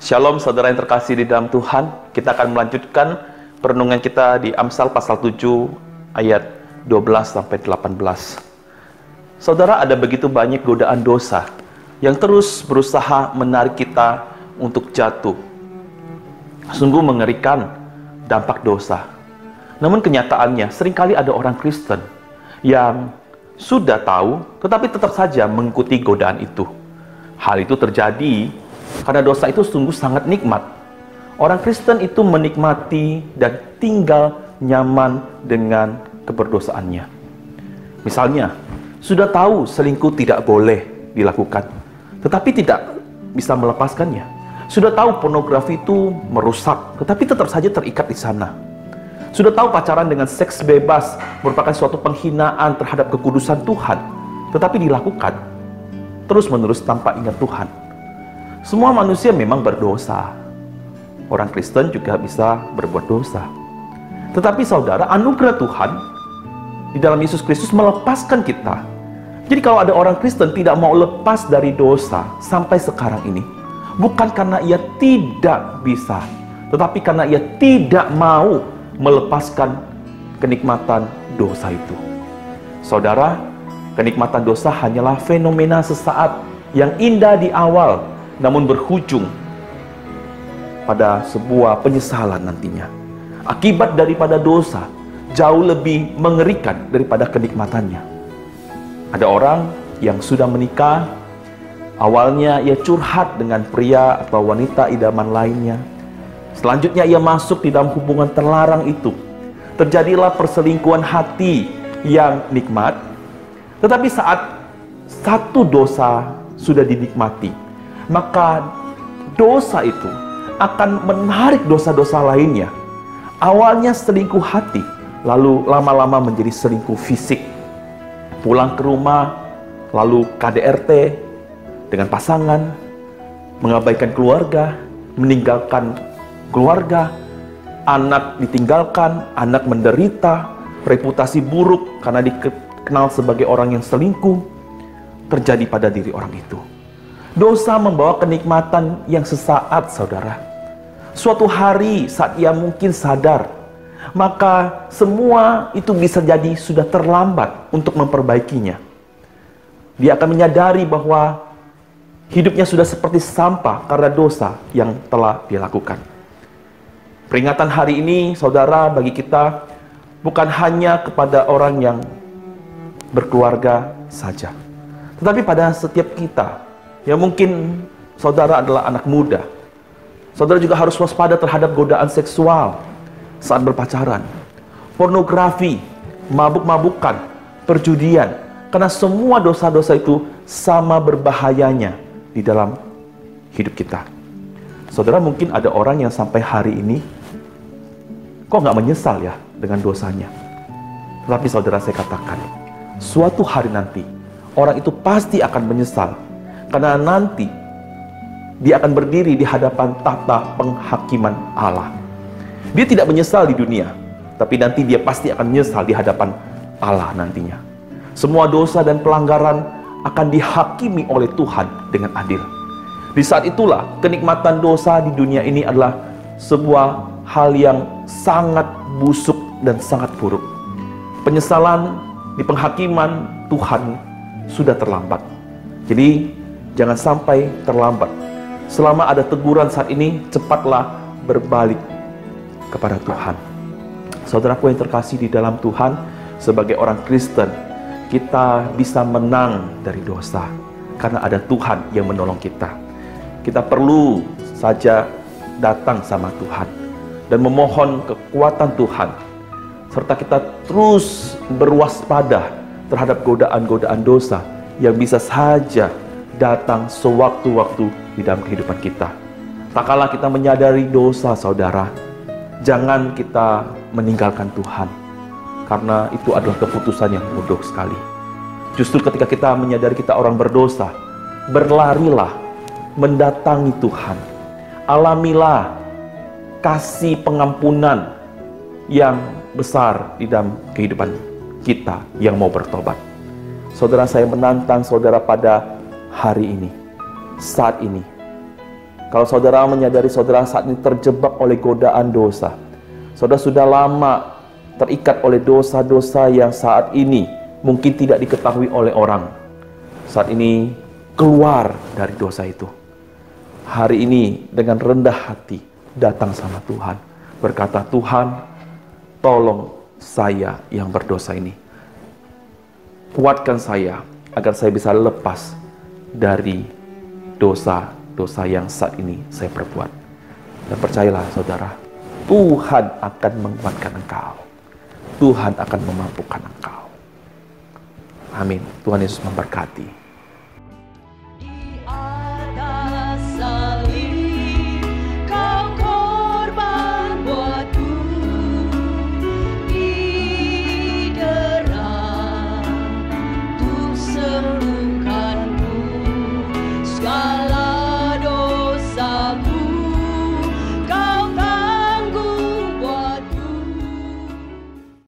Shalom saudara yang terkasih di dalam Tuhan. Kita akan melanjutkan perenungan kita di Amsal pasal 7 ayat 12 sampai 18. Saudara, ada begitu banyak godaan dosa yang terus berusaha menarik kita untuk jatuh. Sungguh mengerikan dampak dosa. Namun kenyataannya seringkali ada orang Kristen yang sudah tahu tetapi tetap saja mengikuti godaan itu. Hal itu terjadi karena dosa itu sungguh sangat nikmat. Orang Kristen itu menikmati dan tinggal nyaman dengan keberdosaannya. Misalnya, sudah tahu selingkuh tidak boleh dilakukan, tetapi tidak bisa melepaskannya. Sudah tahu pornografi itu merusak, tetapi tetap saja terikat di sana. Sudah tahu pacaran dengan seks bebas merupakan suatu penghinaan terhadap kekudusan Tuhan, tetapi dilakukan terus-menerus tanpa ingat Tuhan. Semua manusia memang berdosa. Orang Kristen juga bisa berbuat dosa. Tetapi saudara, anugerah Tuhan di dalam Yesus Kristus melepaskan kita. Jadi kalau ada orang Kristen tidak mau lepas dari dosa sampai sekarang ini, bukan karena ia tidak bisa, tetapi karena ia tidak mau melepaskan kenikmatan dosa itu. Saudara, kenikmatan dosa hanyalah fenomena sesaat yang indah di awal, namun berujung pada sebuah penyesalan nantinya. Akibat daripada dosa jauh lebih mengerikan daripada kenikmatannya. Ada orang yang sudah menikah, awalnya ia curhat dengan pria atau wanita idaman lainnya. Selanjutnya ia masuk di dalam hubungan terlarang itu. Terjadilah perselingkuhan hati yang nikmat. Tetapi saat satu dosa sudah dinikmati, maka dosa itu akan menarik dosa-dosa lainnya. Awalnya selingkuh hati, lalu lama-lama menjadi selingkuh fisik. Pulang ke rumah, lalu KDRT dengan pasangan, mengabaikan keluarga, meninggalkan keluarga, anak ditinggalkan, anak menderita, reputasi buruk karena dikenal sebagai orang yang selingkuh, terjadi pada diri orang itu. Dosa membawa kenikmatan yang sesaat, saudara. Suatu hari saat ia mungkin sadar, maka semua itu bisa jadi sudah terlambat untuk memperbaikinya. Dia akan menyadari bahwa hidupnya sudah seperti sampah karena dosa yang telah dia lakukan. Peringatan hari ini, saudara, bagi kita bukan hanya kepada orang yang berkeluarga saja, tetapi pada setiap kita. Ya, mungkin saudara adalah anak muda. Saudara juga harus waspada terhadap godaan seksual saat berpacaran, pornografi, mabuk-mabukan, perjudian. Karena semua dosa-dosa itu sama berbahayanya di dalam hidup kita. Saudara, mungkin ada orang yang sampai hari ini kok nggak menyesal ya dengan dosanya. Tetapi saudara, saya katakan, suatu hari nanti orang itu pasti akan menyesal. Karena nanti dia akan berdiri di hadapan tahta penghakiman Allah. Dia tidak menyesal di dunia, tapi nanti dia pasti akan menyesal di hadapan Allah nantinya. Semua dosa dan pelanggaran akan dihakimi oleh Tuhan dengan adil. Di saat itulah kenikmatan dosa di dunia ini adalah sebuah hal yang sangat busuk dan sangat buruk. Penyesalan di penghakiman Tuhan sudah terlambat. Jadi jangan sampai terlambat. Selama ada teguran saat ini, cepatlah berbalik kepada Tuhan. Saudaraku yang terkasih di dalam Tuhan, sebagai orang Kristen, kita bisa menang dari dosa karena ada Tuhan yang menolong kita. Kita perlu saja datang sama Tuhan dan memohon kekuatan Tuhan, serta kita terus berwaspada terhadap godaan-godaan dosa yang bisa saja datang sewaktu-waktu di dalam kehidupan kita. Tak kala kita menyadari dosa, saudara, jangan kita meninggalkan Tuhan, karena itu adalah keputusan yang bodoh sekali. Justru ketika kita menyadari kita orang berdosa, berlarilah mendatangi Tuhan. Alamilah kasih pengampunan yang besar di dalam kehidupan kita yang mau bertobat. Saudara, saya menantang saudara pada hari ini, saat ini, Kalau saudara menyadari saudara saat ini terjebak oleh godaan dosa, saudara sudah lama terikat oleh dosa-dosa yang saat ini mungkin tidak diketahui oleh orang. Saat ini keluar dari dosa itu. Hari ini dengan rendah hati datang sama Tuhan, berkata, Tuhan, tolong saya yang berdosa ini. Kuatkan saya agar saya bisa lepas dari dosa-dosa yang saat ini saya perbuat. Dan percayalah saudara, Tuhan akan menguatkan engkau. Tuhan akan memampukan engkau. Amin. Tuhan Yesus memberkati.